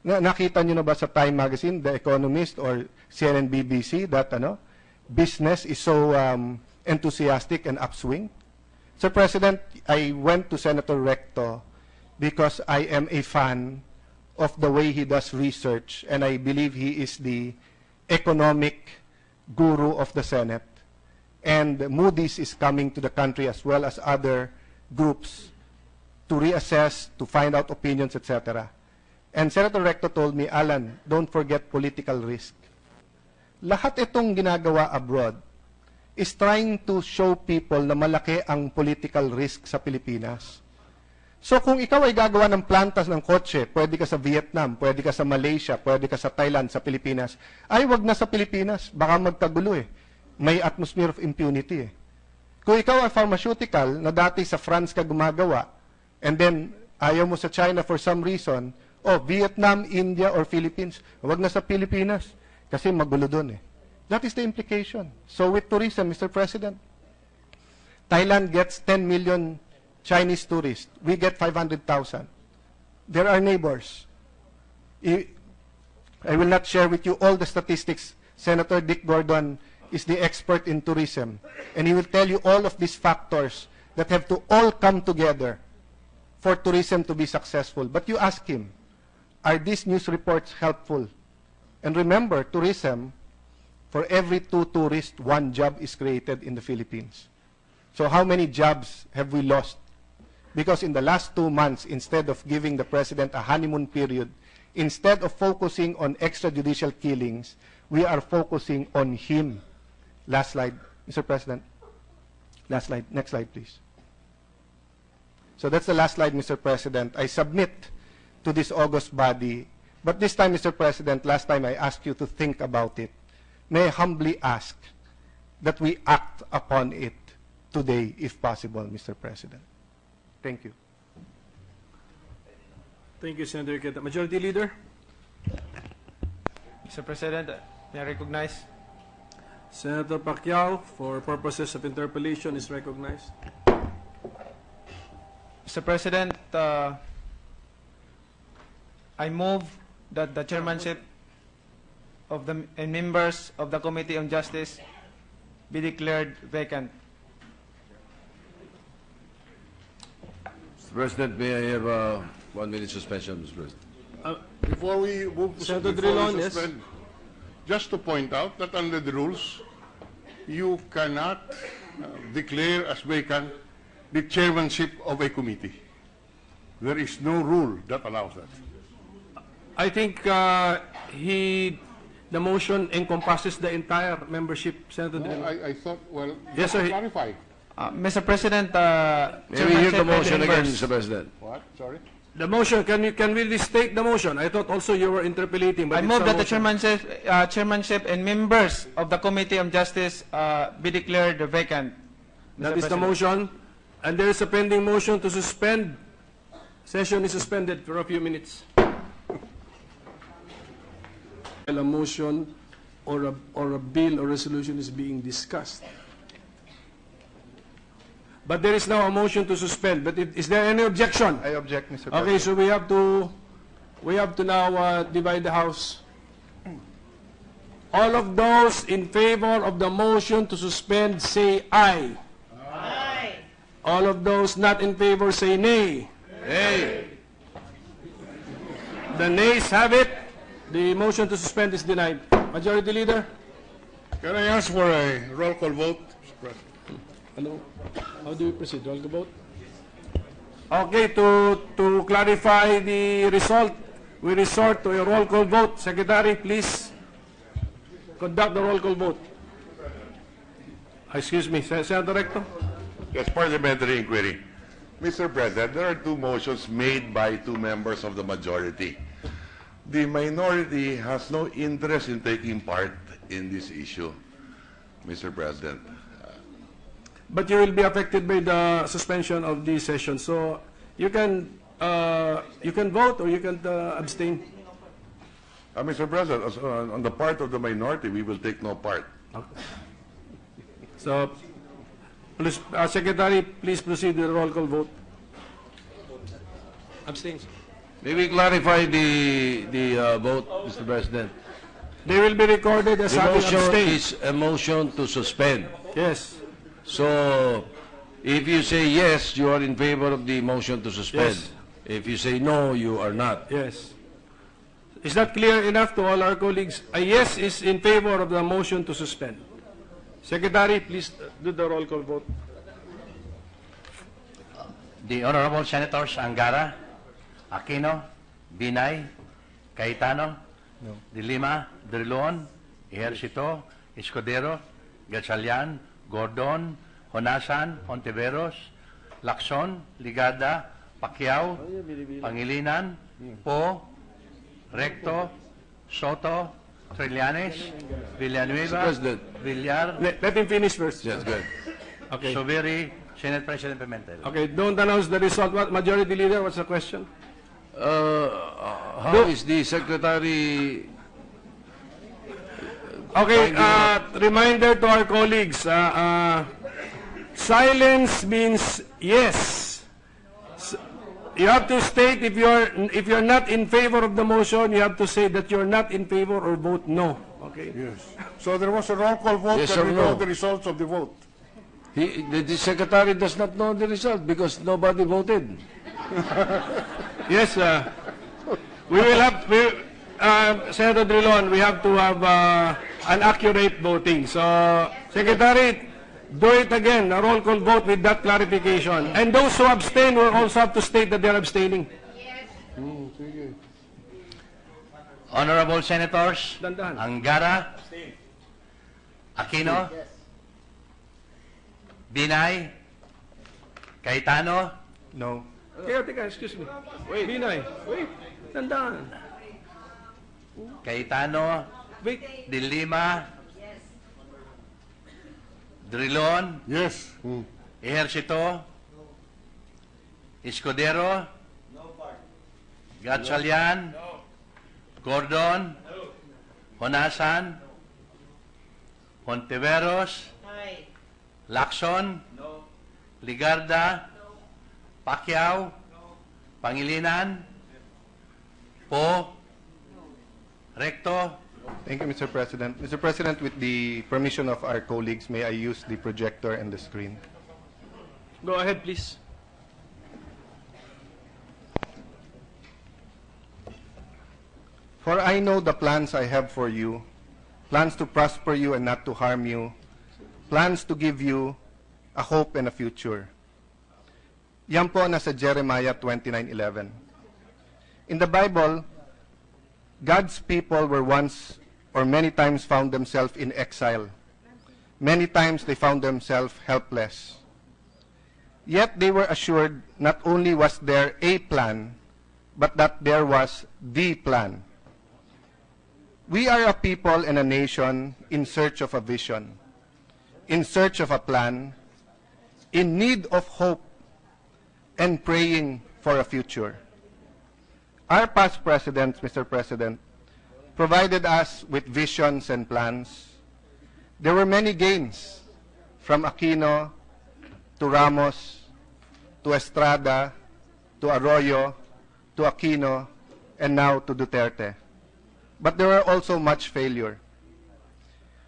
Nakita nyo na ba sa Time Magazine, The Economist, or CNN BBC that business is so enthusiastic and upswing? Sir President, I went to Senator Recto because I am a fan of the way he does research, and I believe he is the economic guru of the Senate. And Moody's is coming to the country as well as other groups to reassess, to find out opinions, etc. And Senator Recto told me, Allan, don't forget political risk. Lahat itong ginagawa abroad is trying to show people na malaki ang political risk sa Pilipinas. So kung ikaw ay gagawa ng plantas ng kotse, pwede ka sa Vietnam, pwede ka sa Malaysia, pwede ka sa Thailand, sa Pilipinas, ay wag na sa Pilipinas, baka magkagulo eh. May atmosphere of impunity eh. Kung ikaw ay pharmaceutical, na dati sa France ka gumagawa, and then ayaw mo sa China for some reason, Vietnam, India, or Philippines, wag na sa Pilipinas, kasi magulo dun eh. That is the implication. So with tourism, Mr. President, Thailand gets 10 million Chinese tourists. We get 500,000. There are neighbors. I will not share with you all the statistics. Senator Dick Gordon is the expert in tourism, and he will tell you all of these factors that have to all come together for tourism to be successful. But you ask him, are these news reports helpful? And remember, tourism, for every 2 tourists, 1 job is created in the Philippines. So how many jobs have we lost? Because in the last 2 months, instead of giving the president a honeymoon period, instead of focusing on extrajudicial killings, we are focusing on him. Last slide, Mr. President. Last slide. Next slide, please. So that's the last slide, Mr. President. I submit to this august body. But this time, Mr. President, last time I asked you to think about it. May I humbly ask that we act upon it today, if possible, Mr. President. Thank you. Thank you, Senator Cayetano. Majority Leader? Mr. President, may I recognize? Senator Pacquiao, for purposes of interpellation, is recognized. Mr. President, I move that the chairmanship of the and members of the Committee on Justice be declared vacant. Mr. President, may I have a 1-minute suspension, Mr. President? Before we move, Senator before we Drillon, yes. suspend, just to point out that under the rules, you cannot declare as vacant the chairmanship of a committee. There is no rule that allows that. I think the motion encompasses the entire membership, Senator No, Drillon. I thought, well, Yes, just to sir. clarify. Mr. President, May we hear the chairmanship and motion again, members. Mr. President? What? Sorry? The motion, can we restate the motion? I thought also you were interpellating, but I it's move a that the motion. chairmanship and members of the Committee on Justice be declared vacant. That Mr. is the President. motion. And there is a pending motion to suspend. Session is suspended for a few minutes. A motion or a bill or resolution is being discussed. But there is now a motion to suspend. But is there any objection? I object, Mr. Okay, President. so we have to now divide the House. All of those in favor of the motion to suspend say aye. Aye. All of those not in favor say nay. Nay. The nays have it. The motion to suspend is denied. Majority Leader? Can I ask for a roll call vote, Mr. President? Hello? How do we proceed? Roll call vote? Okay, to clarify the result, we resort to a roll call vote. Secretary, please conduct the roll call vote. Excuse me, Senator Recto? Yes, parliamentary inquiry. Mr. President, there are two motions made by two members of the majority. The minority has no interest in taking part in this issue, Mr. President. But you will be affected by the suspension of the session. So you can vote or you can abstain. Mr. President, on the part of the minority, we will take no part. Okay. So, please, Secretary, please proceed with the roll call vote. Abstain. May we clarify the vote, Mr. President? They will be recorded as The having motion abstained. is a motion to suspend. Yes. So, if you say yes, you are in favor of the motion to suspend. Yes. If you say no, you are not. Yes. Is that clear enough to all our colleagues? A yes is in favor of the motion to suspend. Secretary, please do the roll call vote. The Honorable Senators Angara, Aquino, Binay, Cayetano, De Lima, Drillon, Ejercito, Escudero, Gatchalian, Gordon, Honasan, Hontiveros, Lacson, Ligada, Pacquiao, Pangilinan, Po, Recto, Sotto, Trillanes, Villanueva, President. Villar, Let him finish first. Yes, good. Okay. Soberi, Senate President Pimentel. Okay, don't announce the result. What, Majority Leader, what's the question? How is the Secretary... Okay, reminder to our colleagues, silence means yes. You have to state if you're not in favor of the motion, you have to say that you're not in favor or vote no. Okay. Yes. So there was a roll call vote. Yes Can or we no? know the results of the vote? The Secretary does not know the result because nobody voted. Yes, we will have, Senator Drillon, we have to have an accurate voting. So, Secretary, do it again, a roll call vote with that clarification. And those who abstain will also have to state that they're abstaining. Honorable Senators Dandahan. Angara, Aquino, Binay, Cayetano, No. Teka, excuse me. Wait. Binay, wait. Tandaan. Cayetano, Wait. De Lima, Drillon, Yes. Ejercito, Escudero, Gatchalian, Gordon, Honasan, Hontiveros, Lacson, Ligarda, Pacquiao, Pangilinan, Po, Recto. Thank you, Mr. President. Mr. President, with the permission of our colleagues, may I use the projector and the screen? Go ahead, please. For I know the plans I have for you, plans to prosper you and not to harm you, plans to give you a hope and a future. Yan po nasa Jeremiah 29:11. In the Bible, God's people were once or many times found themselves in exile. Many times they found themselves helpless. Yet they were assured not only was there a plan, but that there was the plan. We are a people and a nation in search of a vision, in search of a plan, in need of hope and praying for a future. Our past presidents, Mr. President, provided us with visions and plans. There were many gains, from Aquino to Ramos to Estrada to Arroyo to Aquino and now to Duterte. But there were also much failure.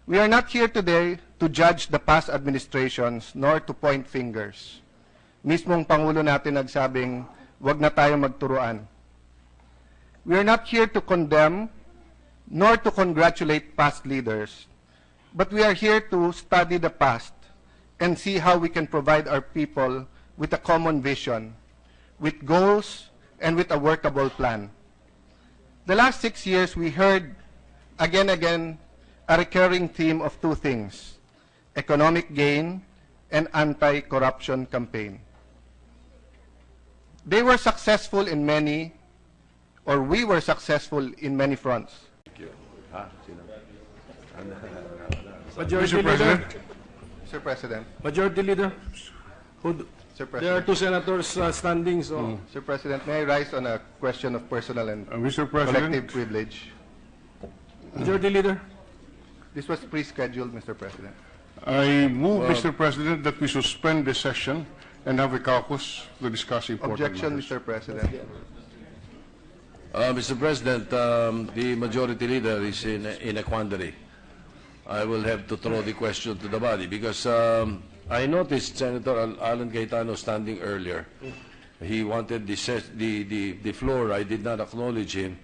We are not here today to judge the past administrations nor to point fingers. Mismong Pangulo natin nagsabing, wag na tayo magturuan. We are not here to condemn nor to congratulate past leaders, but we are here to study the past and see how we can provide our people with a common vision, with goals, and with a workable plan. The last 6 years, we heard again a recurring theme of two things: economic gain and anti-corruption campaign. They were successful in many, or we were successful in many fronts. Majority Mr. Leader. President. Mr. President. Majority Leader. Sir There are President. two senators standing, so Sir President, may I rise on a question of personal and Mr. collective President, privilege? Majority Leader. This was pre-scheduled, Mr. President. I move, Mr. President, that we suspend the session and have a caucus to discuss important Objection, matters. Mr. President. Mr. President, the Majority Leader is in a quandary. I will have to throw the question to the body because I noticed Senator Allan Cayetano standing earlier. He wanted the floor. I did not acknowledge him,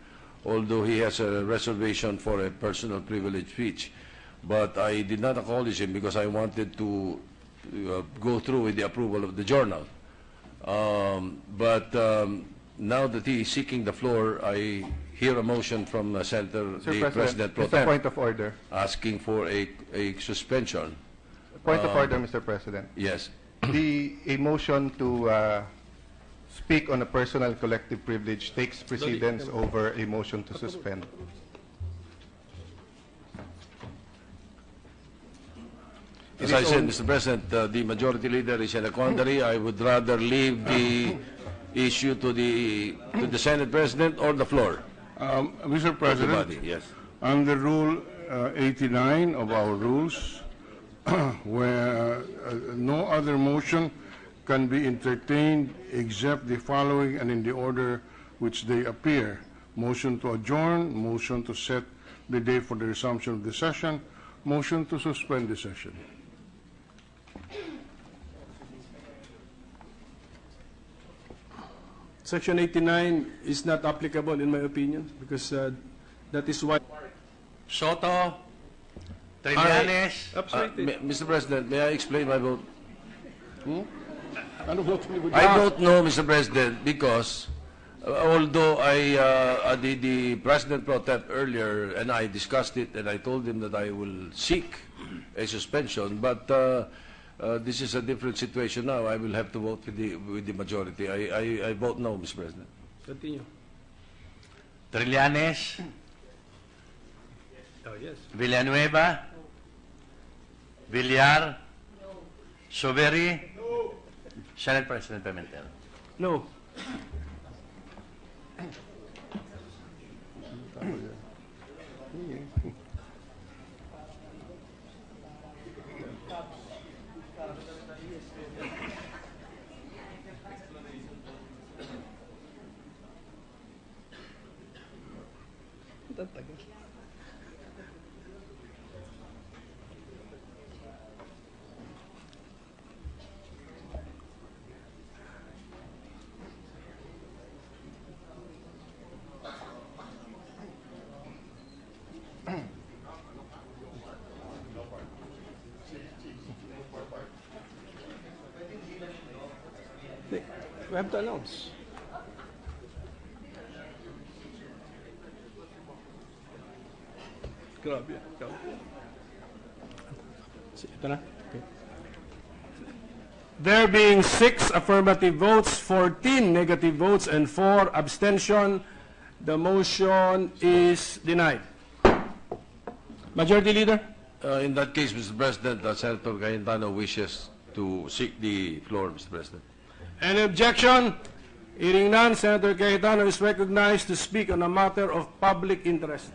although he has a reservation for a personal privilege speech. But I did not acknowledge him because I wanted to go through with the approval of the journal. Now that he is seeking the floor, I hear a motion from Senator, Sir the President Pro just a Tem, point of order. asking for a suspension. Point of order, Mr. President. Yes. A motion to speak on a personal collective privilege takes precedence over a motion to suspend. As I said, Mr. President, the Majority Leader is in a quandary. I would rather leave the issue to the Senate President or the floor. Mr. President, Everybody, yes. under Rule 89 of our rules, where no other motion can be entertained except the following and in the order which they appear: motion to adjourn, motion to set the date for the resumption of the session, motion to suspend the session. Section 89 is not applicable in my opinion because that is why. Sotto, Trillanes, Mr. President, may I explain my vote? Ano vote ni Budya? I vote no, Mr. President, because although the President Pro Tem earlier and I discussed it and I told him that I will seek a suspension, but this is a different situation now. I will have to vote with the majority. I vote no, Mr. President. Continue. Trillanes, Oh, yes. Villanueva, Villar, Soveri, Senate President Pimentel. No. We have to announce. Grabe. Ito na. Okay. There being 6 affirmative votes, 14 negative votes, and 4 abstention, the motion is denied. Majority Leader? In that case, Mr. President, Senator Cayetano wishes to seek the floor, Mr. President. Any objection? Hearing none, Senator Cayetano is recognized to speak on a matter of public interest.